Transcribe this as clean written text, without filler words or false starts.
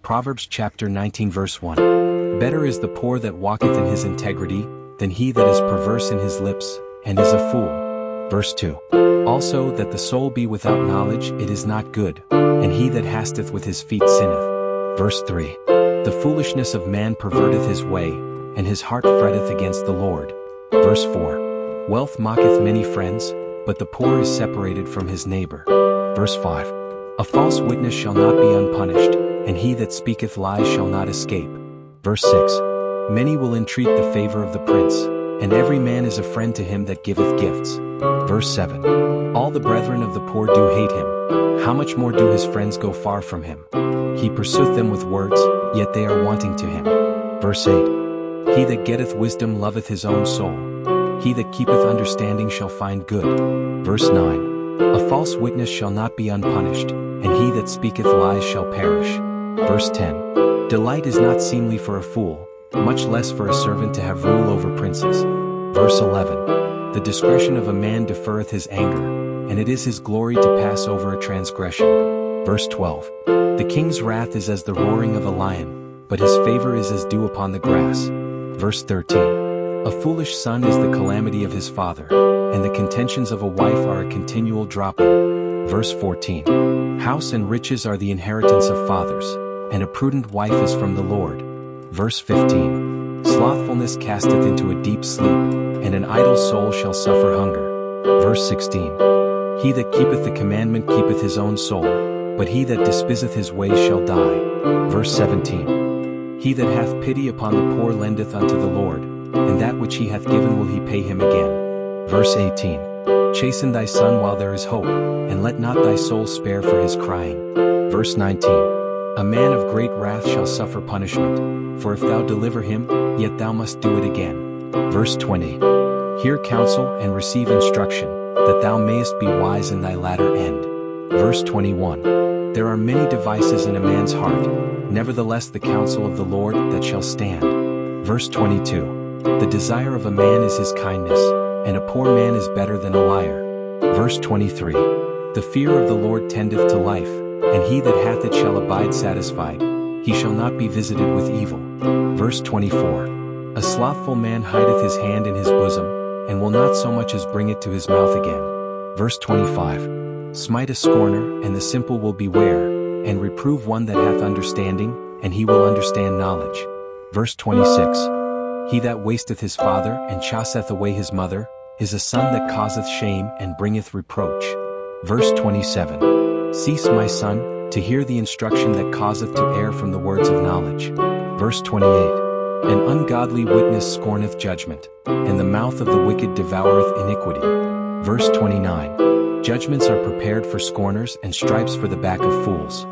Proverbs chapter 19 verse 1. Better is the poor that walketh in his integrity, than he that is perverse in his lips, and is a fool. Verse 2. Also that the soul be without knowledge, it is not good, and he that hasteth with his feet sinneth. Verse 3. The foolishness of man perverteth his way, and his heart fretteth against the Lord. Verse 4. Wealth mocketh many friends, but the poor is separated from his neighbor. Verse 5. A false witness shall not be unpunished, and he that speaketh lies shall not escape. Verse 6. Many will entreat the favor of the prince, and every man is a friend to him that giveth gifts. Verse 7. All the brethren of the poor do hate him, how much more do his friends go far from him? He pursueth them with words, yet they are wanting to him. Verse 8. He that getteth wisdom loveth his own soul. He that keepeth understanding shall find good. Verse 9. A false witness shall not be unpunished, and he that speaketh lies shall perish. Verse 10. Delight is not seemly for a fool, much less for a servant to have rule over princes. Verse 11. The discretion of a man deferreth his anger, and it is his glory to pass over a transgression. Verse 12. The king's wrath is as the roaring of a lion, but his favor is as dew upon the grass. Verse 13. A foolish son is the calamity of his father, and the contentions of a wife are a continual dropping. Verse 14. House and riches are the inheritance of fathers, and a prudent wife is from the Lord. Verse 15. Slothfulness casteth into a deep sleep, and an idle soul shall suffer hunger. Verse 16. He that keepeth the commandment keepeth his own soul, but he that despiseth his way shall die. Verse 17. He that hath pity upon the poor lendeth unto the Lord, and that which he hath given will he pay him again. Verse 18. Chasten thy son while there is hope, and let not thy soul spare for his crying. Verse 19. A man of great wrath shall suffer punishment, for if thou deliver him, yet thou must do it again. Verse 20. Hear counsel and receive instruction, that thou mayest be wise in thy latter end. Verse 21. There are many devices in a man's heart, nevertheless the counsel of the Lord that shall stand. Verse 22. The desire of a man is his kindness, and a poor man is better than a liar. Verse 23. The fear of the Lord tendeth to life, and he that hath it shall abide satisfied, he shall not be visited with evil. Verse 24. A slothful man hideth his hand in his bosom, and will not so much as bring it to his mouth again. Verse 25. Smite a scorner, and the simple will beware, and reprove one that hath understanding, and he will understand knowledge. Verse 26. He that wasteth his father, and chaseth away his mother, is a son that causeth shame, and bringeth reproach. Verse 27. Cease, my son, to hear the instruction that causeth to err from the words of knowledge. Verse 28. An ungodly witness scorneth judgment, and the mouth of the wicked devoureth iniquity. Verse 29. Judgments are prepared for scorners, and stripes for the back of fools.